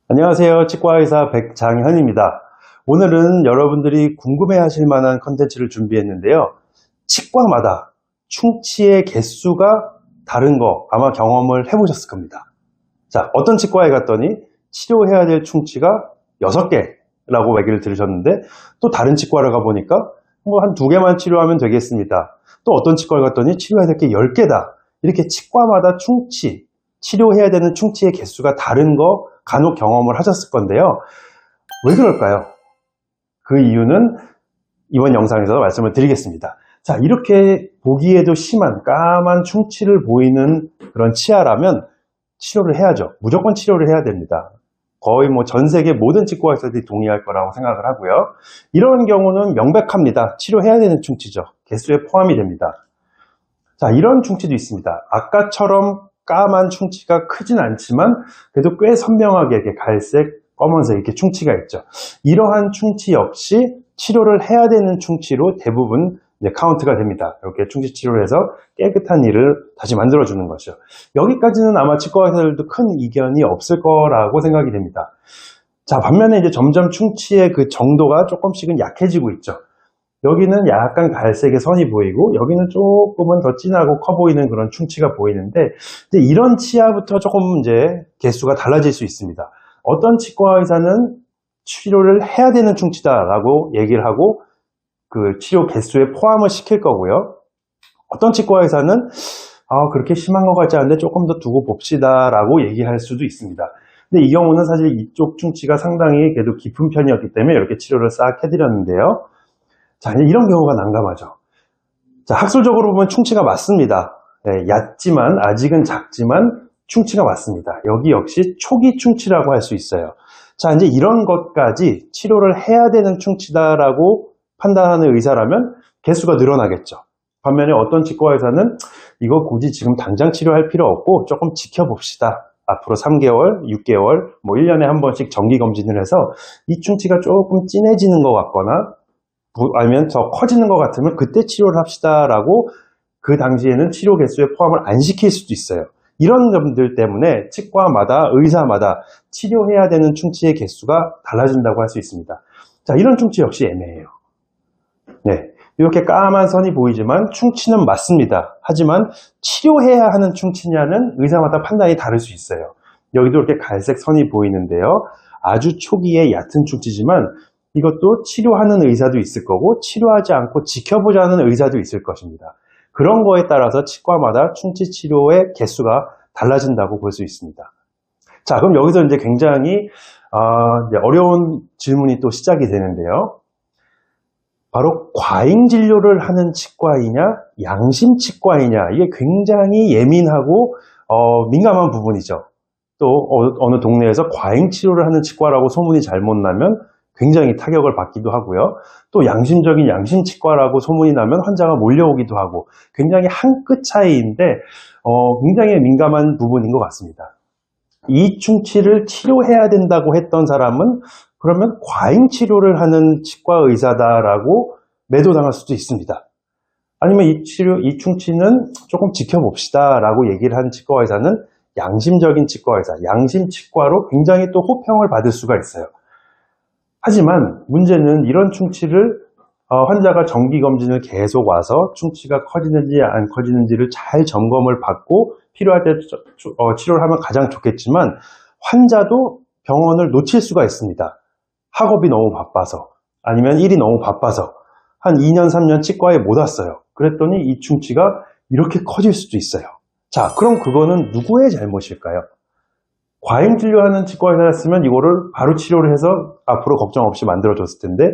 안녕하세요. 치과의사 백장현입니다. 오늘은 여러분들이 궁금해하실 만한 컨텐츠를 준비했는데요. 치과마다 충치의 개수가 다른 거 아마 경험을 해보셨을 겁니다. 자, 어떤 치과에 갔더니 치료해야 될 충치가 6개라고 얘기를 들으셨는데, 또 다른 치과를 가보니까 뭐 한 2개만 치료하면 되겠습니다. 또 어떤 치과에 갔더니 치료해야 될 게 10개다. 이렇게 치과마다 충치, 치료해야 되는 충치의 개수가 다른 거 간혹 경험을 하셨을 건데요. 왜 그럴까요? 그 이유는 이번 영상에서 말씀을 드리겠습니다. 자, 이렇게 보기에도 심한 까만 충치를 보이는 그런 치아라면 치료를 해야죠. 무조건 치료를 해야 됩니다. 거의 뭐 전 세계 모든 치과 의사들이 동의할 거라고 생각을 하고요. 이런 경우는 명백합니다. 치료해야 되는 충치죠. 개수에 포함이 됩니다. 자, 이런 충치도 있습니다. 아까처럼 까만 충치가 크진 않지만 그래도 꽤 선명하게 이렇게 갈색, 검은색 이렇게 충치가 있죠. 이러한 충치 역시 치료를 해야 되는 충치로 대부분 이제 카운트가 됩니다. 이렇게 충치 치료를 해서 깨끗한 이를 다시 만들어주는 것이죠. 여기까지는 아마 치과 의사들도 큰 이견이 없을 거라고 생각이 됩니다. 자, 반면에 이제 점점 충치의 그 정도가 조금씩은 약해지고 있죠. 여기는 약간 갈색의 선이 보이고 여기는 조금은 더 진하고 커 보이는 그런 충치가 보이는데, 이제 이런 치아부터 조금 이제 개수가 달라질 수 있습니다. 어떤 치과 의사는 치료를 해야 되는 충치다라고 얘기를 하고 그 치료 개수에 포함을 시킬 거고요. 어떤 치과 의사는 그렇게 심한 것 같지 않은데 조금 더 두고 봅시다 라고 얘기할 수도 있습니다. 근데 이 경우는 사실 이쪽 충치가 상당히 그래도 깊은 편이었기 때문에 이렇게 치료를 싹 해드렸는데요. 자, 이런 경우가 난감하죠. 자, 학술적으로 보면 충치가 맞습니다. 네, 얕지만, 아직은 작지만 충치가 맞습니다. 여기 역시 초기 충치라고 할 수 있어요. 자, 이제 이런 것까지 치료를 해야 되는 충치다라고 판단하는 의사라면 개수가 늘어나겠죠. 반면에 어떤 치과 의사는 이거 굳이 지금 당장 치료할 필요 없고 조금 지켜봅시다. 앞으로 3개월, 6개월, 뭐 1년에 한 번씩 정기 검진을 해서 이 충치가 조금 진해지는 것 같거나 아니면 더 커지는 것 같으면 그때 치료를 합시다 라고 그 당시에는 치료 개수에 포함을 안 시킬 수도 있어요. 이런 점들 때문에 치과마다 의사마다 치료해야 되는 충치의 개수가 달라진다고 할 수 있습니다. 자, 이런 충치 역시 애매해요. 네, 이렇게 까만 선이 보이지만 충치는 맞습니다. 하지만 치료해야 하는 충치냐는 의사마다 판단이 다를 수 있어요. 여기도 이렇게 갈색 선이 보이는데요. 아주 초기에 얕은 충치지만 이것도 치료하는 의사도 있을 거고 치료하지 않고 지켜보자는 의사도 있을 것입니다. 그런 거에 따라서 치과마다 충치 치료의 개수가 달라진다고 볼 수 있습니다. 자, 그럼 여기서 이제 굉장히 이제 어려운 질문이 또 시작이 되는데요. 바로 과잉 진료를 하는 치과이냐 양심 치과이냐, 이게 굉장히 예민하고 민감한 부분이죠. 또 어느 동네에서 과잉 치료를 하는 치과라고 소문이 잘못 나면 굉장히 타격을 받기도 하고요. 또 양심적인 양심치과라고 소문이 나면 환자가 몰려오기도 하고 굉장히 한 끗 차이인데 굉장히 민감한 부분인 것 같습니다. 이 충치를 치료해야 된다고 했던 사람은 그러면 과잉 치료를 하는 치과 의사다라고 매도당할 수도 있습니다. 아니면 이 충치는 조금 지켜봅시다 라고 얘기를 한 치과 의사는 양심적인 치과 의사, 양심치과로 굉장히 또 호평을 받을 수가 있어요. 하지만 문제는 이런 충치를 환자가 정기검진을 계속 와서 충치가 커지는지 안 커지는지를 잘 점검을 받고 필요할 때 치료를 하면 가장 좋겠지만 환자도 병원을 놓칠 수가 있습니다. 학업이 너무 바빠서 아니면 일이 너무 바빠서 한 2년 3년 치과에 못 왔어요. 그랬더니 이 충치가 이렇게 커질 수도 있어요. 자, 그럼 그거는 누구의 잘못일까요? 과잉 진료하는 치과 의사였으면 이거를 바로 치료를 해서 앞으로 걱정 없이 만들어줬을 텐데,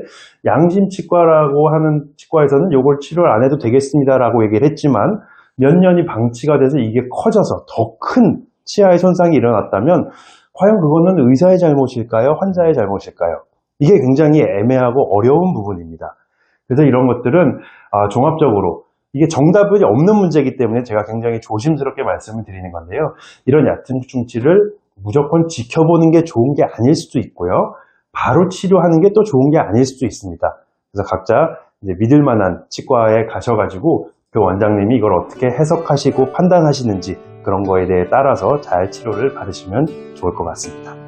양심치과라고 하는 치과에서는 이걸 치료를 안 해도 되겠습니다라고 얘기를 했지만 몇 년이 방치가 돼서 이게 커져서 더 큰 치아의 손상이 일어났다면 과연 그거는 의사의 잘못일까요? 환자의 잘못일까요? 이게 굉장히 애매하고 어려운 부분입니다. 그래서 이런 것들은 종합적으로 이게 정답이 없는 문제이기 때문에 제가 굉장히 조심스럽게 말씀을 드리는 건데요. 이런 얕은 충치를 무조건 지켜보는 게 좋은 게 아닐 수도 있고요. 바로 치료하는 게 또 좋은 게 아닐 수도 있습니다. 그래서 각자 이제 믿을 만한 치과에 가셔가지고 그 원장님이 이걸 어떻게 해석하시고 판단하시는지 그런 거에 대해 따라서 잘 치료를 받으시면 좋을 것 같습니다.